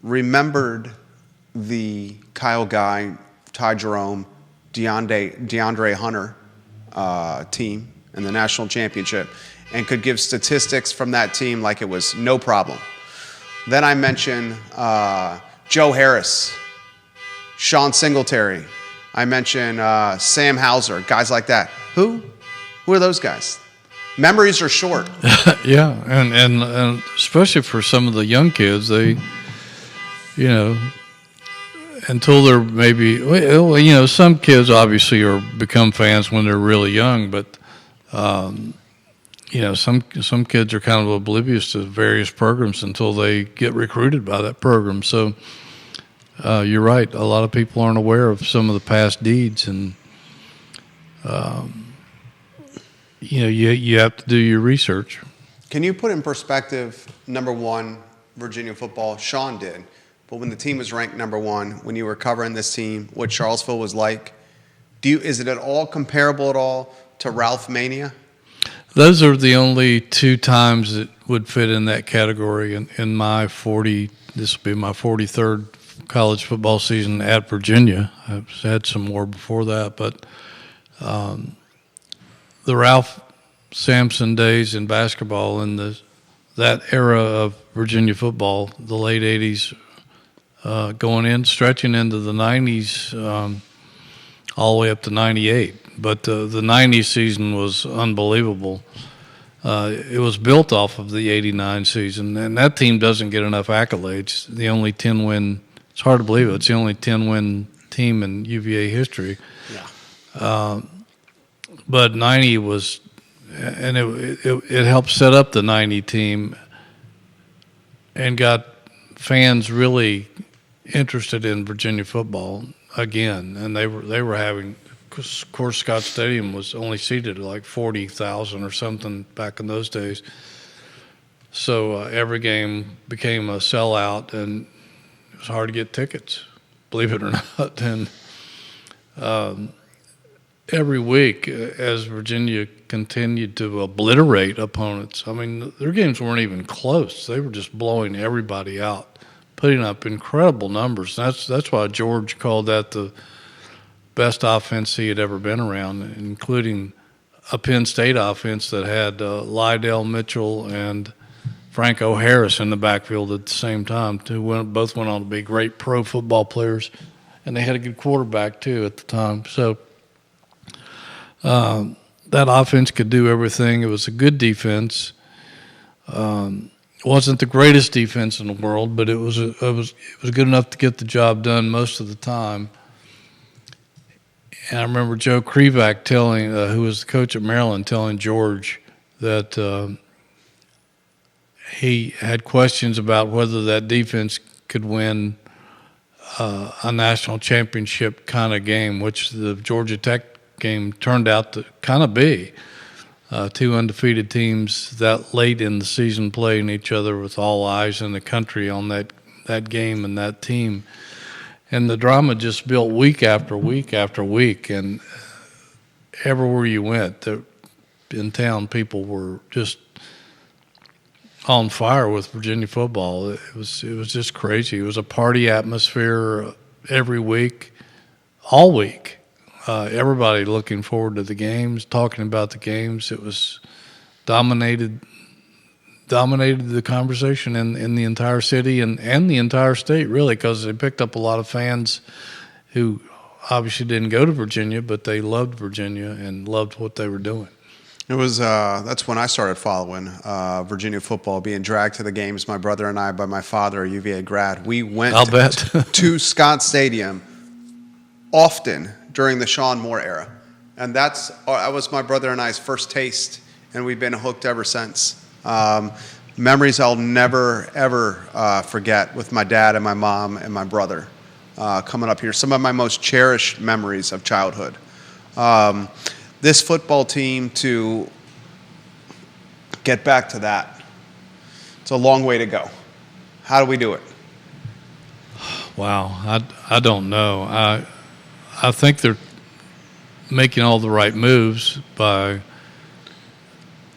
remembered the Kyle Guy, Ty Jerome, DeAndre Hunter team in the national championship, and could give statistics from that team like it was no problem. Then I mentioned Joe Harris, Sean Singletary. I mentioned Sam Hauser, guys like that. Who are those guys? Memories are short. Yeah, and especially for some of the young kids, they, until they're maybe, some kids obviously become fans when they're really young, but some kids are kind of oblivious to various programs until they get recruited by that program. So you're right. A lot of people aren't aware of some of the past deeds, and you have to do your research. Can you put in perspective, #1, Virginia football? Shawn did, but when the team was ranked #1, when you were covering this team, what Charlottesville was like, is it at all comparable at all to Ralph Mania? Those are the only two times that would fit in that category in my 40. This will be my 43rd college football season at Virginia. I've had some more before that, but the Ralph Sampson days in basketball and that era of Virginia football, the late 80s, stretching into the 90s, all the way up to 98. But the 90s season was unbelievable. It was built off of the 89 season, and that team doesn't get enough accolades. The only 10-win, it's hard to believe it's the only 10-win team in UVA history. Yeah. But 90 was, and it helped set up the 90 team and got fans really interested in Virginia football again. And they were having, of course, Scott Stadium was only seated like 40,000 or something back in those days. So every game became a sellout, and it was hard to get tickets, believe it or not. And every week, as Virginia continued to obliterate opponents, I mean, their games weren't even close. They were just blowing everybody out, putting up incredible numbers. That's why George called that the best offense he had ever been around, including a Penn State offense that had Lydell Mitchell and Franco Harris in the backfield at the same time. Both went on to be great pro football players, and they had a good quarterback too at the time. So that offense could do everything. It was a good defense. It wasn't the greatest defense in the world, but it was good enough to get the job done most of the time. And I remember Joe Krivak telling, who was the coach at Maryland, telling George that he had questions about whether that defense could win a national championship kind of game, which the Georgia Tech game turned out to kind of be. Two undefeated teams that late in the season playing each other with all eyes in the country on that game and that team. And the drama just built week after week after week. And everywhere you went in town, people were just on fire with Virginia football. It was just crazy. It was a party atmosphere every week, all week. Everybody looking forward to the games, talking about the games. It was dominated the conversation in the entire city and the entire state, really, because they picked up a lot of fans who obviously didn't go to Virginia, but they loved Virginia and loved what they were doing. It was that's when I started following Virginia football, being dragged to the games. My brother and I, by my father, a UVA grad, we went to Scott Stadium often during the Shawn Moore era, and that was my brother and I's first taste, and we've been hooked ever since. Memories I'll never ever forget with my dad and my mom and my brother coming up here. Some of my most cherished memories of childhood. This football team, to get back to that, it's a long way to go. How do we do it? Wow, I don't know. I think they're making all the right moves by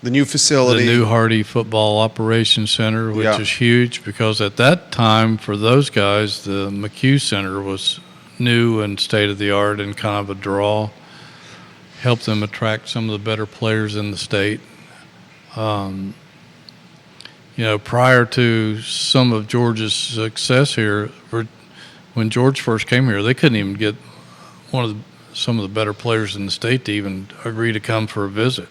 the new facility, the new Hardy Football Operations Center, which is huge, because at that time for those guys, the McHugh Center was new and state-of-the-art and kind of a draw. Helped them attract some of the better players in the state. Prior to some of Georgia's success here, when George first came here, they couldn't even get some of the better players in the state to even agree to come for a visit.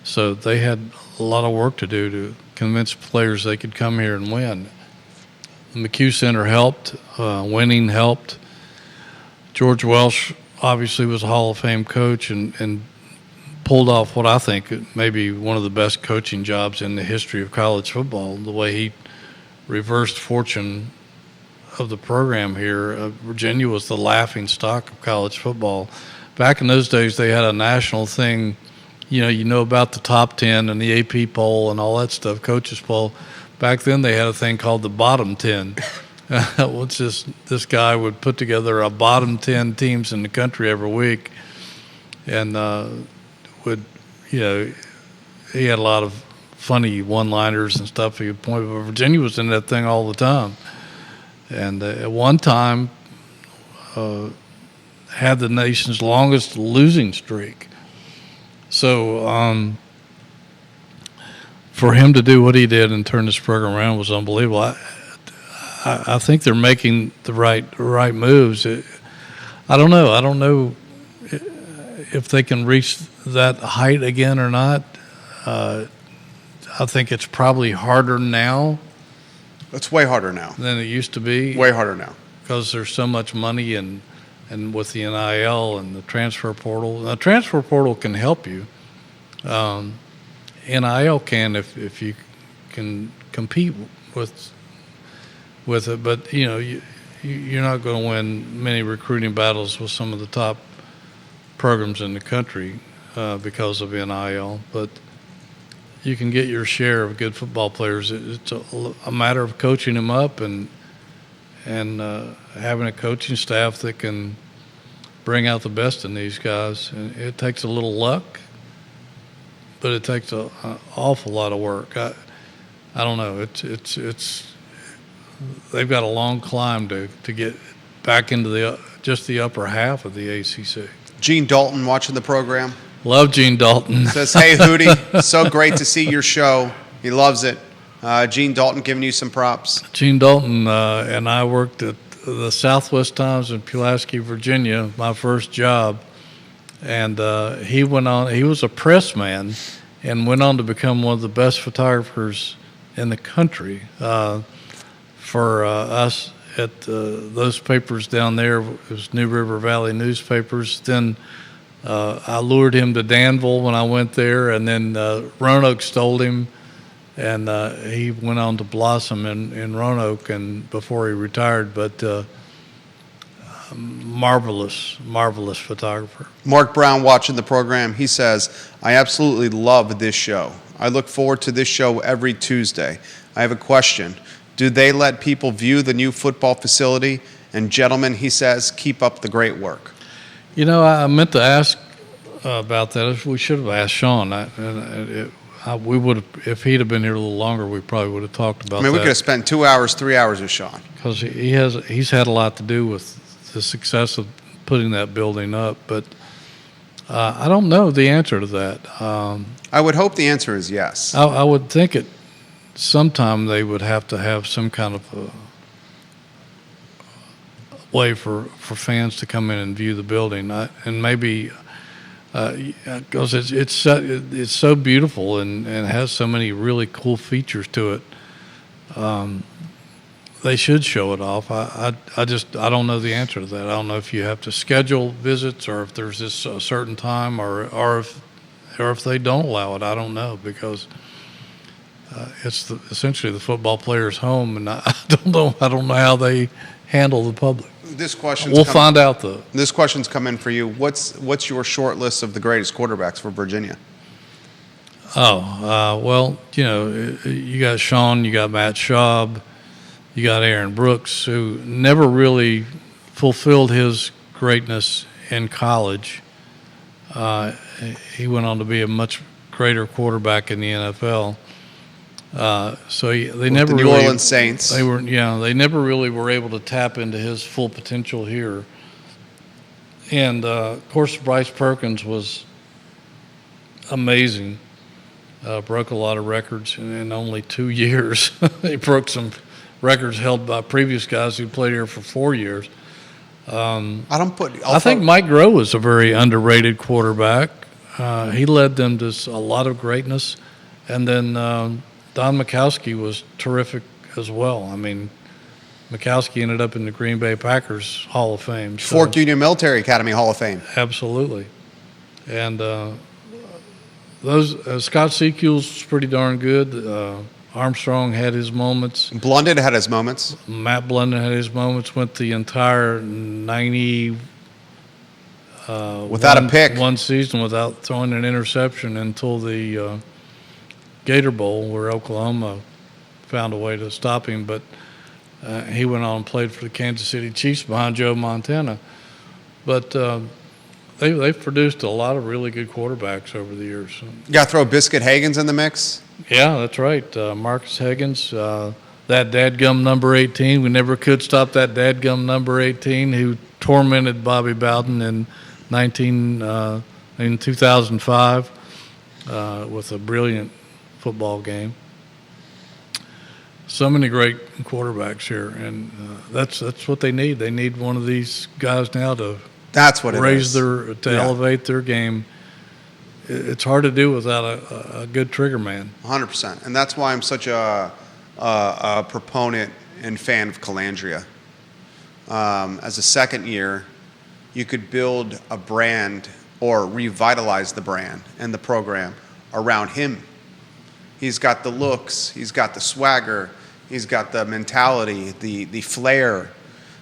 So they had a lot of work to do to convince players they could come here and win. The McHugh Center helped. Winning helped. George Welsh obviously was a Hall of Fame coach and pulled off what I think may be one of the best coaching jobs in the history of college football, the way he reversed fortune of the program here. Virginia was the laughing stock of college football. Back in those days, they had a national thing, you know about the top 10 and the AP poll and all that stuff, coaches poll. Back then, they had a thing called the bottom 10. Which this guy would put together a bottom 10 teams in the country every week, and he had a lot of funny one-liners and stuff he would point. But Virginia was in that thing all the time, and at one time had the nation's longest losing streak. So for him to do what he did and turn this program around was unbelievable. I think they're making the right moves. I don't know if they can reach that height again or not. I think it's probably harder now. It's way harder now than it used to be. Way harder now because there's so much money and with the NIL and the transfer portal. The transfer portal can help you. NIL can if you can compete with it, but you're not going to win many recruiting battles with some of the top programs in the country because of NIL. But you can get your share of good football players. It's a matter of coaching them up and having a coaching staff that can bring out the best in these guys. And it takes a little luck, but it takes an awful lot of work. I don't know. It's they've got a long climb to get back into the upper half of the ACC. Gene Dalton watching the program. Love Gene Dalton. Says, "Hey Hootie, so great to see your show. He loves it. Gene Dalton giving you some props. Gene Dalton and I worked at the Southwest Times in Pulaski, Virginia, my first job. And he went on, he was a press man and went on to become one of the best photographers in the country. For us at those papers down there, it was New River Valley newspapers. Then I lured him to Danville when I went there, and then Roanoke stole him, and he went on to blossom in Roanoke and before he retired. But marvelous photographer. Mark Brown watching the program, he says, I absolutely love this show. I look forward to this show every Tuesday. I have a question. Do they let people view the new football facility? And gentlemen, he says, keep up the great work. You know, I meant to ask about that. We should have asked Shawn. We would have, if he'd have been here a little longer, we probably would have talked about that. I mean, we could have spent 2 hours, 3 hours with Shawn. Because he's had a lot to do with the success of putting that building up. But I don't know the answer to that. I would hope the answer is yes. I would think sometime they would have to have some kind of a way for fans to come in and view the building, and maybe because it's so beautiful and has so many really cool features to it. They should show it off. I don't know the answer to that. I don't know if you have to schedule visits or if there's this a certain time or if they don't allow it. I don't know, because it's essentially the football player's home, and I don't know how they handle the public. We'll find out though. This question's come in for you. What's your short list of the greatest quarterbacks for Virginia? Well, you know, you got Shawn, you got Matt Schaub, you got Aaron Brooks, who never really fulfilled his greatness in college. He went on to be a much greater quarterback in the NFL. They never the New Orleans Saints. They never really were able to tap into his full potential here. And of course, Bryce Perkins was amazing. Broke a lot of records in only 2 years. He broke some records held by previous guys who played here for 4 years. I think Mike Groh was a very underrated quarterback. He led them to a lot of greatness, and then Don Majkowski was terrific as well. I mean, Majkowski ended up in the Green Bay Packers Hall of Fame. Fort Union Military Academy Hall of Fame. Absolutely. And Scott Secules was pretty darn good. Armstrong had his moments. Blunden had his moments. Matt Blunden had his moments. Went the entire 90 without a pick. One season without throwing an interception until the Gator Bowl, where Oklahoma found a way to stop him. But he went on and played for the Kansas City Chiefs behind Joe Montana. But they've produced a lot of really good quarterbacks over the years. You got to throw Biscuit Higgins in the mix? Yeah, that's right. Marcus Higgins, that dadgum number 18. We never could stop that dadgum number 18 who tormented Bobby Bowden in 2005 with a brilliant football game. So many great quarterbacks here, and that's what they need. They need one of these guys now to elevate their game. It's hard to do without a good trigger man. 100%, and that's why I'm such a proponent and fan of Calandria. As a second year, you could build a brand or revitalize the brand and the program around him. He's got the looks, he's got the swagger, he's got the mentality, the flair.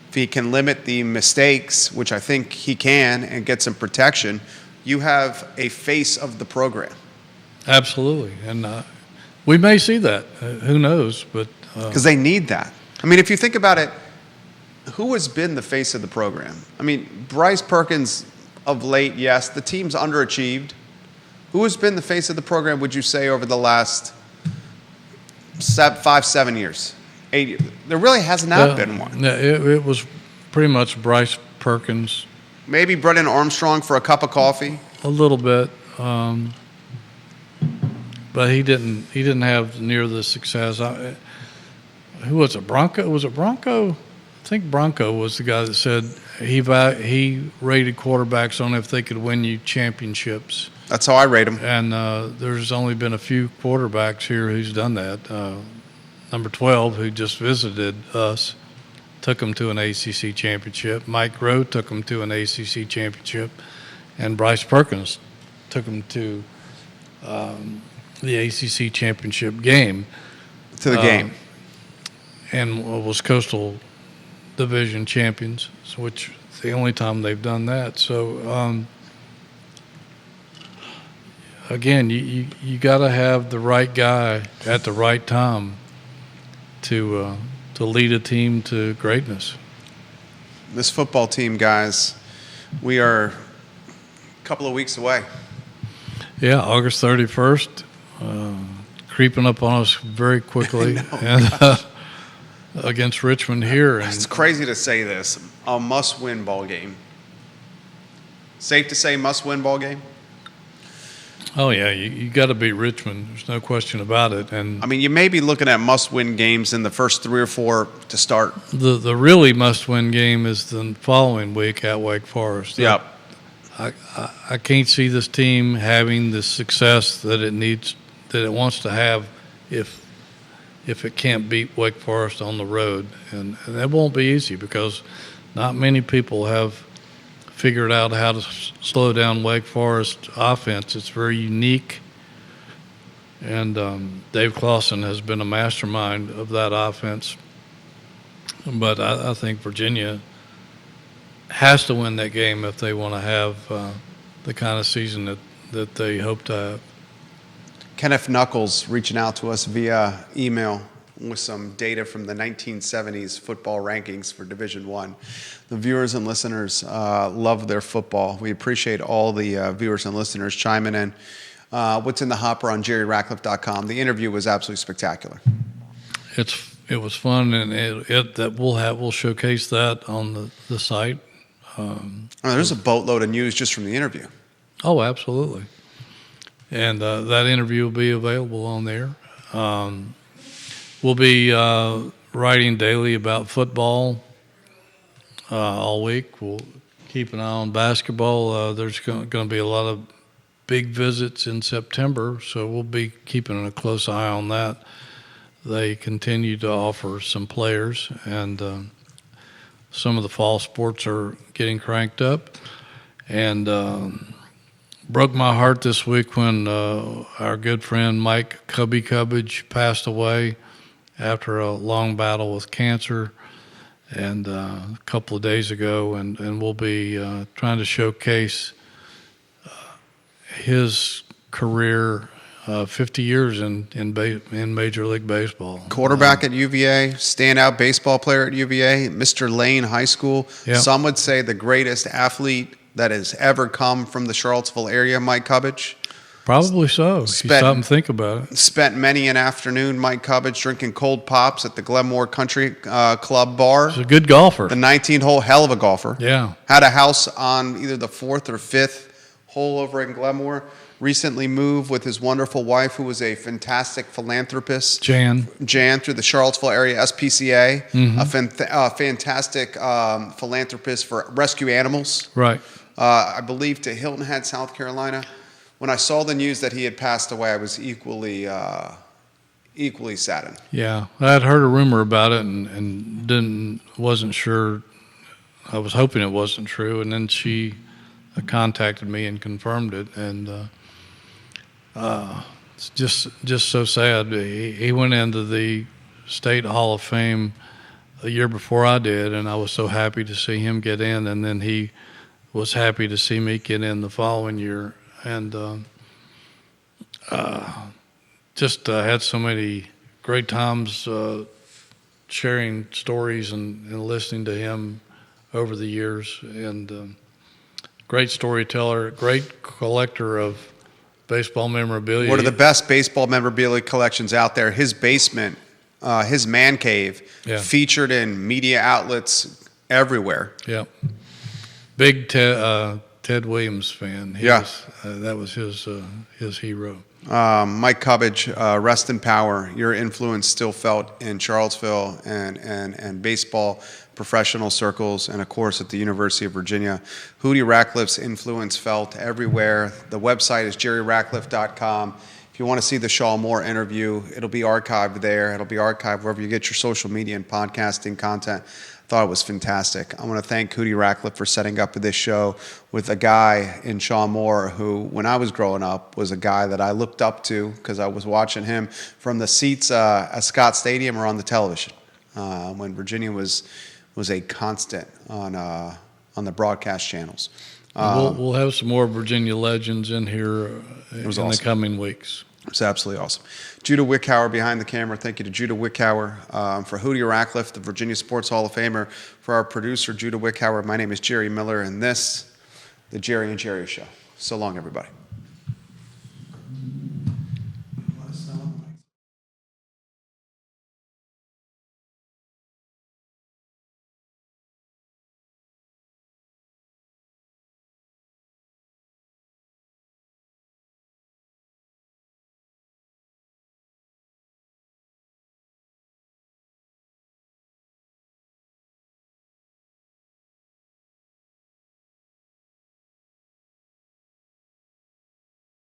If he can limit the mistakes, which I think he can, and get some protection, you have a face of the program. Absolutely, and we may see that. Who knows? But because they need that. I mean, if you think about it, who has been the face of the program? I mean, Bryce Perkins of late, yes, the team's underachieved. Who has been the face of the program, would you say, over the last 7 years? 8 years? There really has not been one. Yeah, it was pretty much Bryce Perkins. Maybe Brendan Armstrong for a cup of coffee? A little bit. but he didn't have near the success. Who was it? Bronco? Was it Bronco? I think Bronco was the guy that said he rated quarterbacks on if they could win you championships. That's how I rate him. And there's only been a few quarterbacks here who's done that. Number 12, who just visited us, took him to an ACC championship. Mike Rowe took him to an ACC championship. And Bryce Perkins took him to the ACC championship game. To the game. And was Coastal Division champions, which is the only time they've done that. So, again, you got to have the right guy at the right time to lead a team to greatness. This football team, guys, we are a couple of weeks away. Yeah, August 31st, creeping up on us very quickly. And against Richmond here. And it's crazy to say this, a must-win ball game. Safe to say must-win ball game? Oh, yeah, you got to beat Richmond. There's no question about it. And I mean, you may be looking at must-win games in the first 3 or 4 to start. The really must-win game is the following week at Wake Forest. Yep. I can't see this team having the success that it wants to have if it can't beat Wake Forest on the road. And that won't be easy because not many people have figured out how to slow down Wake Forest offense. It's very unique. And Dave Clawson has been a mastermind of that offense. But I think Virginia has to win that game if they want to have the kind of season that they hope to have. Kenneth Knuckles reaching out to us via email with some data from the 1970s football rankings for Division I. The viewers and listeners love their football. We appreciate all the viewers and listeners chiming in. What's in the hopper on JerryRatcliffe.com. The interview was absolutely spectacular. It was fun, and we'll showcase that on the site. There's a boatload of news just from the interview. Oh, absolutely. And that interview will be available on there. We'll be writing daily about football all week. We'll keep an eye on basketball. There's going to be a lot of big visits in September, so we'll be keeping a close eye on that. They continue to offer some players, and some of the fall sports are getting cranked up. And broke my heart this week when our good friend Mike Cubbage passed away after a long battle with cancer, and a couple of days ago, and we'll be trying to showcase his career, 50 years in Major League Baseball. Quarterback at UVA, standout baseball player at UVA, Mr. Lane High School. Yep. Some would say the greatest athlete that has ever come from the Charlottesville area, Mike Cubbage. Probably so. If you stop and think about it. Spent many an afternoon, Mike Cubbage, drinking cold pops at the Glenmore Country Club bar. He's a good golfer. The 19-hole, hell of a golfer. Yeah. Had a house on either the 4th or 5th hole over in Glenmore. Recently moved with his wonderful wife, who was a fantastic philanthropist. Jan, through the Charlottesville area SPCA. Mm-hmm. A fantastic philanthropist for rescue animals. Right. I believe to Hilton Head, South Carolina. When I saw the news that he had passed away, I was equally saddened. Yeah, I had heard a rumor about it and wasn't sure. I was hoping it wasn't true, and then she contacted me and confirmed it, and it's just so sad. He went into the State Hall of Fame a year before I did, and I was so happy to see him get in, and then he was happy to see me get in the following year. And just had so many great times sharing stories and listening to him over the years. And great storyteller, great collector of baseball memorabilia. One of the best baseball memorabilia collections out there. His basement, his man cave, featured in media outlets everywhere. Yeah. Big Ted Williams fan. That was his hero. Mike Cubbage, rest in power. Your influence still felt in Charlottesville and baseball professional circles, and of course at the University of Virginia. Hootie Ratcliffe's influence felt everywhere. The website is jerryratcliffe.com. If you want to see the Shawn Moore interview, it'll be archived there. It'll be archived wherever you get your social media and podcasting content. I thought it was fantastic. I want to thank Hootie Ratcliffe for setting up this show with a guy in Shawn Moore who, when I was growing up, was a guy that I looked up to because I was watching him from the seats at Scott Stadium or on the television when Virginia was a constant on the broadcast channels. We'll have some more Virginia legends in here in the coming weeks. It was absolutely awesome. Judah Wickhauer behind the camera. Thank you to Judah Wickhauer. For Hootie Ratcliffe, the Virginia Sports Hall of Famer. For our producer, Judah Wickhauer, my name is Jerry Miller, and this, The Jerry and Jerry Show. So long, everybody.